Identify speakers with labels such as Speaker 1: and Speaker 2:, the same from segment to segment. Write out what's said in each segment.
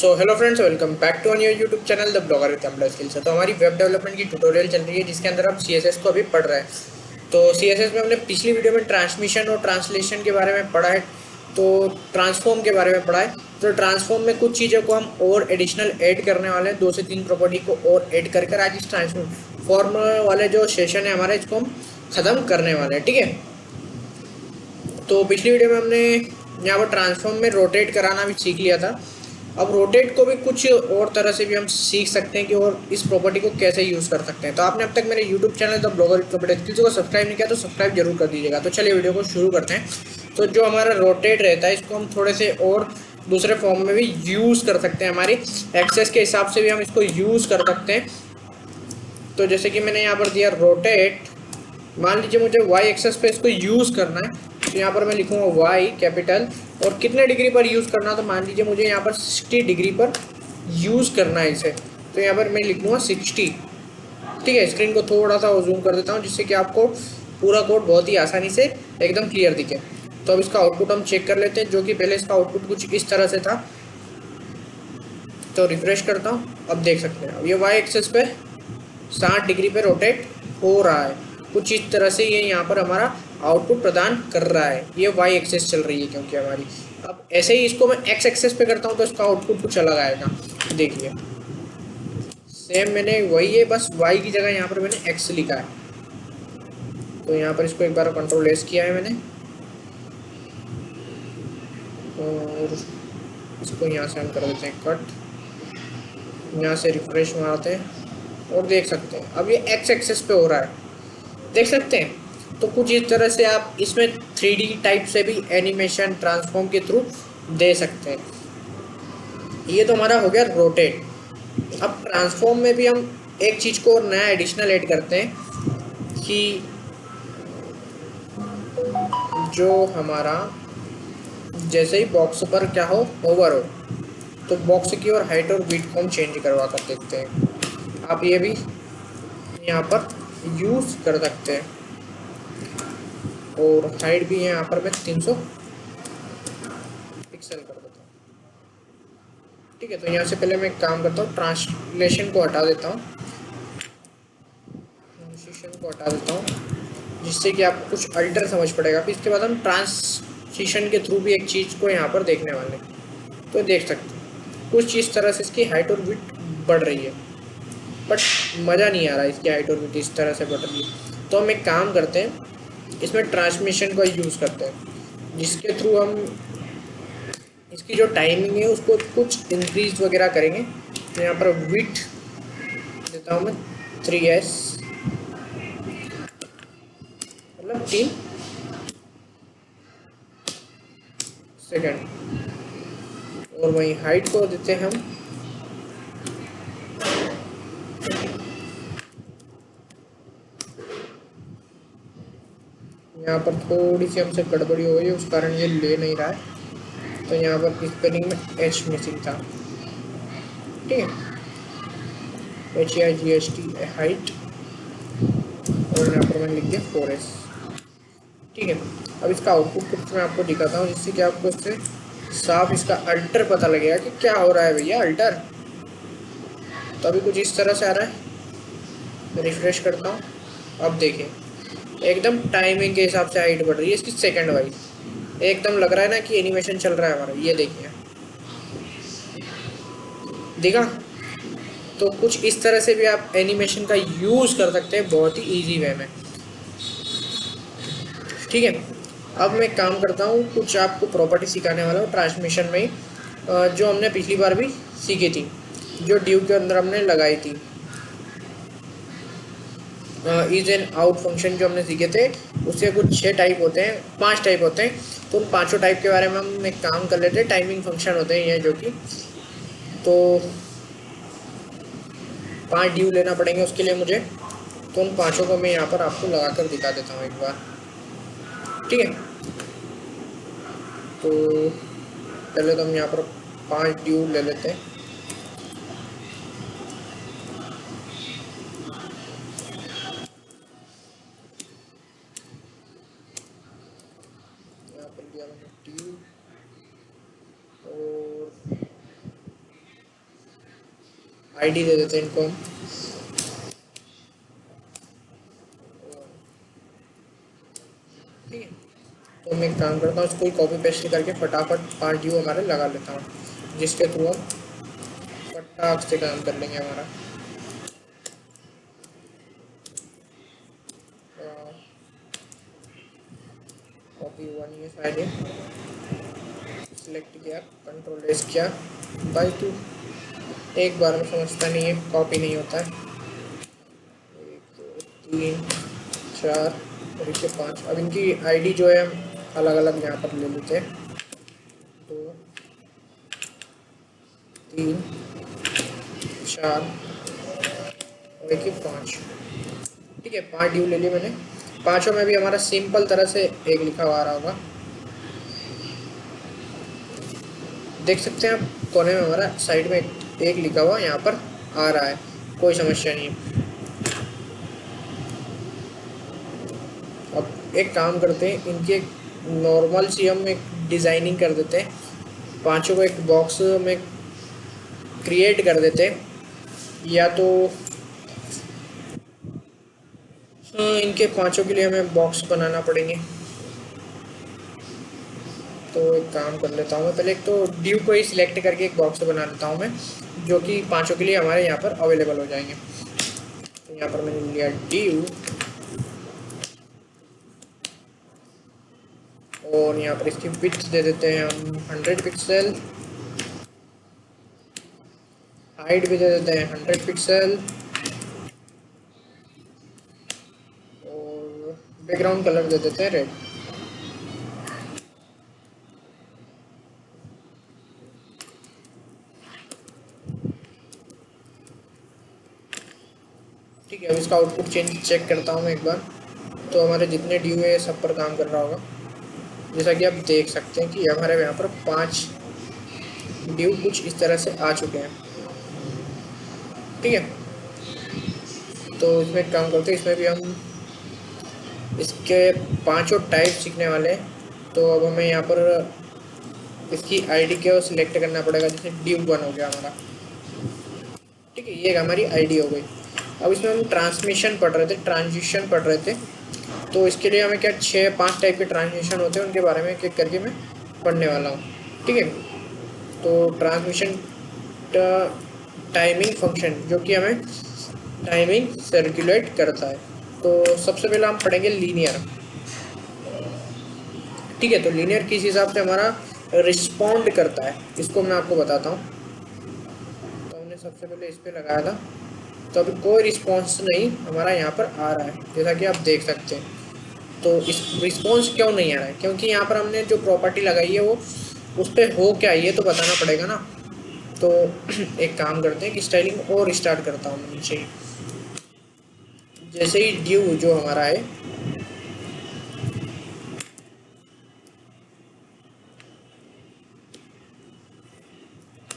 Speaker 1: So hello friends, welcome back to new YouTube channel the blogger with employ skills. तो हमारी web development की tutorial चल रही है जिसके अंदर हम सीएसएस को अभी पढ़ रहे हैं। तो सीएसएस में हमने पिछली वीडियो में ट्रांसमिशन और ट्रांसलेशन के बारे में पढ़ा है, तो ट्रांसफॉर्म के बारे में पढ़ा है। तो ट्रांसफॉर्म में कुछ चीज़ों को हम और एडिशनल ऐड करने वाले हैं, 2 से 3 प्रॉपर्टी को और ऐड कर कर आज इस ट्रांसफॉर्म वाले जो सेशन है हमारा, इसको हम ख़त्म करने वाले हैं। ठीक है, तो पिछली वीडियो में हमने यहाँ पर ट्रांसफॉर्म में रोटेट कराना भी सीख लिया था। अब रोटेट को भी कुछ और तरह से भी हम सीख सकते हैं कि और इस प्रॉपर्टी को कैसे यूज़ कर सकते हैं। तो आपने अब तक मेरे YouTube channel the blogger computer skills को सब्सक्राइब नहीं किया तो सब्सक्राइब जरूर कर दीजिएगा। तो चलिए वीडियो को शुरू करते हैं। तो जो हमारा रोटेट रहता है इसको हम थोड़े से और दूसरे फॉर्म में भी यूज़ कर सकते हैं, हमारी एक्सेस के हिसाब से भी हम इसको यूज़ कर सकते हैं। तो जैसे कि मैंने यहाँ पर दिया रोटेट, मान लीजिए मुझे वाई एक्सेस पे इसको यूज़ करना है, तो यहाँ पर मैं लिखूँगा वाई कैपिटल और कितने डिग्री पर यूज़ करना, तो मान लीजिए मुझे यहाँ पर 60 डिग्री पर यूज़ करना है इसे। तो यहाँ पर मैं लिखूँगा 60। ठीक है, स्क्रीन को थोड़ा सा जूम कर देता हूँ जिससे कि आपको पूरा कोड बहुत ही आसानी से एकदम क्लियर दिखे। तो अब इसका आउटपुट हम चेक कर लेते हैं, जो कि पहले इसका आउटपुट कुछ इस तरह से था। तो रिफ्रेश करता हूँ, अब देख सकते हैं अब ये वाई एक्सेस पे 60 डिग्री पे रोटेट हो रहा है। कुछ इस तरह से ये यहाँ पर हमारा आउटपुट प्रदान कर रहा है। ये वाई एक्सेस चल रही है क्योंकि हमारी। अब ऐसे ही इसको मैं एक्स एक्सेस पे करता हूँ तो इसका आउटपुट कुछ अलग आएगा। देखिए सेम मैंने वही है, बस वाई की जगह यहाँ पर मैंने एक्स लिखा है। तो यहाँ पर इसको एक बार कंट्रोल एस किया है मैंने और इसको यहाँ से हम कर देते हैं कट, यहाँ से रिफ्रेश मारते हैं और देख सकते हैं अब ये एक्स एक्सेस पे हो रहा है, देख सकते हैं। तो कुछ इस तरह से आप इसमें 3D टाइप से भी एनिमेशन ट्रांसफॉर्म के थ्रू दे सकते हैं। ये तो हमारा हो गया रोटेट। अब ट्रांसफॉर्म में भी हम एक चीज़ को और नया एडिशनल ऐड करते हैं कि जो हमारा जैसे ही बॉक्स पर क्या हो ओवर हो, तो बॉक्स की और हाइट और विड्थ को हम चेंज करवा कर देखते हैं। आप ये भी यहाँ पर यूज़ कर सकते हैं और हाइट भी यहाँ पर मैं 300 पिक्सल कर देता हूँ। ठीक है, तो यहाँ से पहले मैं एक काम करता हूँ, ट्रांसलेशन को हटा देता हूँ, ट्रांसलेशन को हटा देता हूँ जिससे कि आपको कुछ अल्टर समझ पड़ेगा। फिर इसके बाद हम ट्रांसलेशन के थ्रू भी एक चीज़ को यहाँ पर देखने वाले हैं। तो देख सकते हैं कुछ इस तरह से इसकी हाइट और विड्थ बढ़ रही है, बट मज़ा नहीं आ रहा इसकी हाइट और विड्थ इस तरह से बढ़ रही है। तो हम एक काम करते हैं, इसमें ट्रांसमिशन का यूज़ करते हैं जिसके थ्रू हम इसकी जो टाइमिंग है उसको कुछ इंक्रीज वगैरह करेंगे। तो यहाँ पर विड्थ देता हूँ मैं 3S, मतलब 3 सेकेंड, और वहीं हाइट को देते हैं हम यहाँ पर थोड़ी सी हमसे गड़बड़ी हो गई है, उस कारण ये ले नहीं रहा है। तो यहाँ पर स्पेलिंग में H मिसिंग था। ठीक है, HIGHT हाइट, और यहाँ पर मैंने लिख दिया 4S। ठीक है, अब इसका आउटपुट कुछ मैं आपको दिखाता हूँ जिससे कि आपको इससे साफ इसका अल्टर पता लगेगा कि क्या हो रहा है भैया अल्टर। तो अभी कुछ इस तरह से आ रहा है, मैं रिफ्रेश करता हूँ। अब देखिए एकदम टाइमिंग के हिसाब से हाइट बढ़ रही है इसकी सेकंड वाइज, एकदम लग रहा है ना कि एनिमेशन चल रहा है हमारा। ये देखिए दिखा। तो कुछ इस तरह से भी आप एनिमेशन का यूज़ कर सकते हैं बहुत ही ईजी वे में। ठीक है, अब मैं काम करता हूँ, कुछ आपको प्रॉपर्टी सिखाने वाला हूँ ट्रांसमिशन में ही, जो हमने पिछली बार भी सीखी थी, जो ड्यू के अंदर हमने लगाई थी। इज एंड आउट फंक्शन जो हमने सीखे थे, उसके कुछ 6 टाइप होते हैं, 5 टाइप होते हैं। तो उन पाँचों टाइप के बारे में हम एक काम कर लेते हैं। टाइमिंग फंक्शन होते हैं ये, जो कि तो 5 ड्यू लेना पड़ेंगे उसके लिए मुझे। तो उन पाँचों को मैं यहाँ पर आपको लगा कर दिखा देता हूँ एक बार। ठीक है, तो पहले तो हम यहाँ पर 5 ड्यू ले लेते हैं। यहाँ पर दिया मैंने ड्यू और आईडी दे देते हैं इनको हम। ठीक है, तो मैं एक काम करता हूँ, इसको कॉपी पेस्ट करके फटाफट 5 ड्यू हमारे लगा लेता हूँ, जिसके थ्रू हम फटाक से काम कर लेंगे हमारा। कॉपी हुआ नहीं है शायद, ये सिलेक्ट किया, कंट्रोल एस किया। भाई तू एक बार में समझता नहीं है, कॉपी नहीं होता है। 1 2 3 4 और इसके 5। अब इनकी आईडी जो है हम अलग अलग यहाँ पर ले लेते हैं, 2 3 4 और एक 5। ठीक है, 5 ड्यू ले लिए मैंने। पाँचों में भी हमारा सिंपल तरह से एक लिखा हुआ आ रहा होगा, देख सकते हैं आप कोने में हमारा साइड में एक लिखा हुआ यहाँ पर आ रहा है, कोई समस्या नहीं है। अब एक काम करते हैं, इनकी एक नॉर्मल सी हम एक डिज़ाइनिंग कर देते हैं, पांचों को एक बॉक्स में क्रिएट कर देते हैं, या तो इनके पांचों के लिए हमें बॉक्स बनाना पड़ेंगे। तो एक काम कर लेता हूँ मैं, पहले एक तो ड्यू को ही सिलेक्ट करके एक बॉक्स बना लेता हूँ मैं, जो कि पांचों के लिए हमारे यहाँ पर अवेलेबल हो जाएंगे। तो यहाँ पर मैंने लिया ड्यू, और यहाँ पर इसकी विड्थ दे देते हैं हम 100 पिक्सल, हाइट भी दे देते हैं 100 पिक्सल, और बैकग्राउंड कलर दे देते हैं रेड। ठीक है, अब इसका आउटपुट चेक करता हूँ मैं एक बार। तो हमारे जितने ड्यू है सब पर काम कर रहा होगा, जैसा कि आप देख सकते हैं कि हमारे यहाँ पर 5 ड्यू कुछ इस तरह से आ चुके हैं। ठीक है, तो इसमें एक काम करते हैं, इसमें भी हम इसके पांचों टाइप सीखने वाले हैं। तो अब हमें यहाँ पर इसकी आईडी को सिलेक्ट करना पड़ेगा, जैसे ड्यू 1 हो गया हमारा। ठीक है, ये हमारी आईडी हो गई। अब इसमें हम ट्रांसमिशन पढ़ रहे थे, ट्रांजिशन पढ़ रहे थे, तो इसके लिए हमें क्या 6-5 टाइप के ट्रांजिशन होते हैं, उनके बारे में एक एक करके मैं पढ़ने वाला हूँ। ठीक है, तो ट्रांसमिशन टाइमिंग फंक्शन, जो कि हमें टाइमिंग सर्कुलेट करता है। तो सबसे पहले हम पढ़ेंगे लीनियर। ठीक है, तो लीनियर किस हिसाब से हमारा रिस्पॉन्ड करता है, इसको मैं आपको बताता हूँ। तो हमने सबसे पहले इस पर लगाया था, तो अभी कोई रिस्पॉन्स नहीं हमारा यहाँ पर आ रहा है, जैसा कि आप देख सकते हैं। तो इस रिस्पॉन्स क्यों नहीं आ रहा है, क्योंकि यहाँ पर हमने जो प्रॉपर्टी लगाई है वो उस पर हो क्या, ये तो बताना पड़ेगा ना। तो एक काम करते हैं कि स्टाइलिंग और स्टार्ट करता हूँ नीचे ही। जैसे ही ड्यू जो हमारा है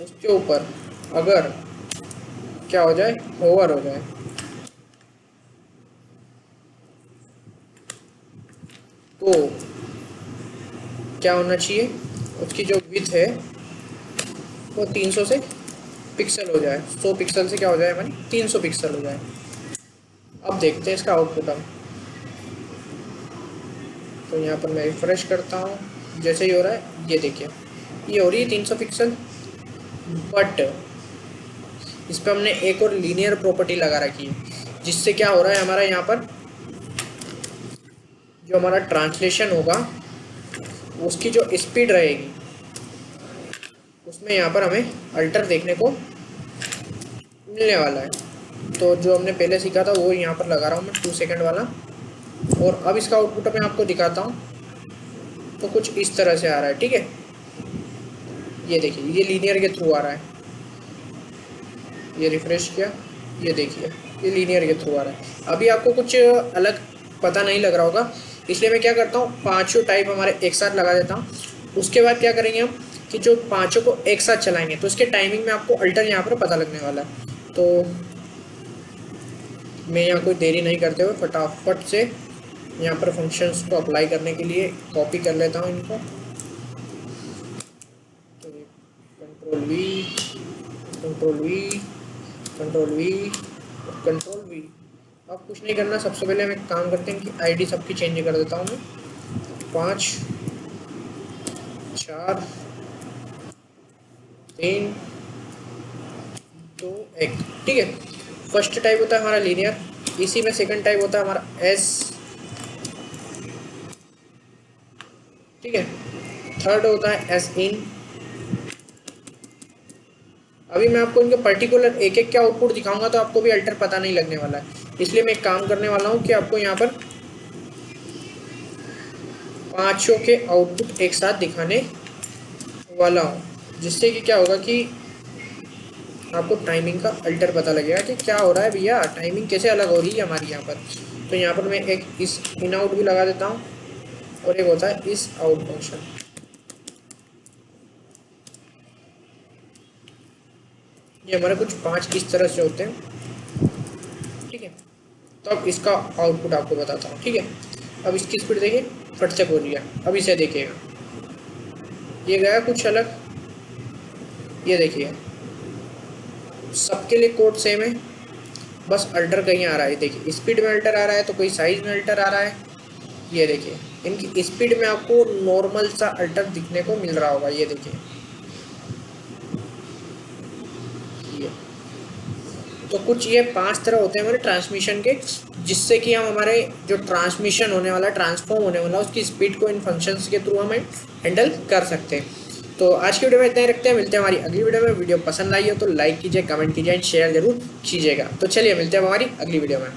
Speaker 1: उसके ऊपर अगर क्या हो जाए, ओवर हो जाए, तो क्या होना चाहिए, उसकी जो विड्थ है वो 300 से पिक्सल हो जाए, 100 पिक्सल से क्या हो जाए हमारी 300 पिक्सल हो जाए। अब देखते हैं इसका आउटपुट हम। तो यहाँ पर मैं रिफ्रेश करता हूँ, जैसे ही हो रहा है ये देखिए, ये हो रही है 300 पिक्सल। बट इस पर हमने एक और लीनियर प्रॉपर्टी लगा रखी है, जिससे क्या हो रहा है हमारा यहाँ पर जो हमारा ट्रांसलेशन होगा उसकी जो स्पीड रहेगी उसमें यहाँ पर हमें अल्टर देखने को मिलने वाला है। तो जो हमने पहले सीखा था वो यहाँ पर लगा रहा हूँ मैं 2 सेकंड वाला, और अब इसका आउटपुट मैं आपको दिखाता हूँ। तो कुछ इस तरह से आ रहा है। ठीक है, ये देखिए, ये लीनियर के थ्रू आ रहा है, ये रिफ्रेश किया, ये देखिए ये लीनियर के थ्रू आ रहा है। अभी आपको कुछ अलग पता नहीं लग रहा होगा, इसलिए मैं क्या करता हूँ, पांचों टाइप हमारे एक साथ लगा देता हूँ। उसके बाद क्या करेंगे हम कि जो पांचों को एक साथ चलाएंगे तो इसके टाइमिंग में आपको अल्टर यहाँ पर पता लगने वाला है। तो मैं यहाँ कोई देरी नहीं करते हुए फटाफट से यहाँ पर फंक्शंस को अप्लाई करने के लिए कॉपी कर लेता हूँ इनको। तो control we, control we, control we. अब कुछ नहीं करना, सबसे पहले हम एक काम करते हैं कि आईडी सबकी चेंज कर देता हूँ मैं, 5 4 3 2 1। ठीक है, फर्स्ट टाइप होता है हमारा लीनियर, इसी में सेकंड टाइप होता है हमारा एस। ठीक है, थर्ड होता है एस इन। अभी मैं आपको इनके पर्टिकुलर एक एक के आउटपुट दिखाऊंगा तो आपको भी अल्टर पता नहीं लगने वाला है, इसलिए मैं एक काम करने वाला हूँ कि आपको यहाँ पर पांचों के आउटपुट एक साथ दिखाने वाला हूँ, जिससे कि क्या होगा कि आपको टाइमिंग का अल्टर पता लगेगा कि क्या हो रहा है भैया, टाइमिंग कैसे अलग हो रही है हमारी यहाँ पर। तो यहाँ पर मैं एक इस इन आउट भी लगा देता हूँ और एक होता है इस आउट फंक्शन। ये हमारे कुछ 5 इस तरह से होते हैं। ठीक है, तो अब इसका आउटपुट आपको बताता हूँ। ठीक है, अब इसकी स्पीड देखिए, फट से बोल लिया। अब इसे देखिएगा, ये गया कुछ अलग, ये देखिए सबके लिए कोड सेम है, बस अल्टर कहीं आ रहा है। देखिए स्पीड में अल्टर आ रहा है तो कोई साइज में अल्टर आ रहा है। ये देखिए इनकी स्पीड में आपको नॉर्मल सा अल्टर दिखने को मिल रहा होगा। ये देखिए, ये तो कुछ ये 5 तरह होते हैं हमारे ट्रांसमिशन के, जिससे कि हम हमारे जो ट्रांसमिशन होने वाला, ट्रांसफॉर्म होने वाला, उसकी स्पीड को इन फंक्शंस के थ्रू हम हैंडल कर सकते हैं। तो आज की वीडियो में इतना ही रखते हैं, मिलते हैं हमारी अगली वीडियो में। वीडियो पसंद आई हो तो लाइक कीजिए, कमेंट कीजिए एंड शेयर जरूर कीजिएगा। तो चलिए मिलते हैं हमारी अगली वीडियो में।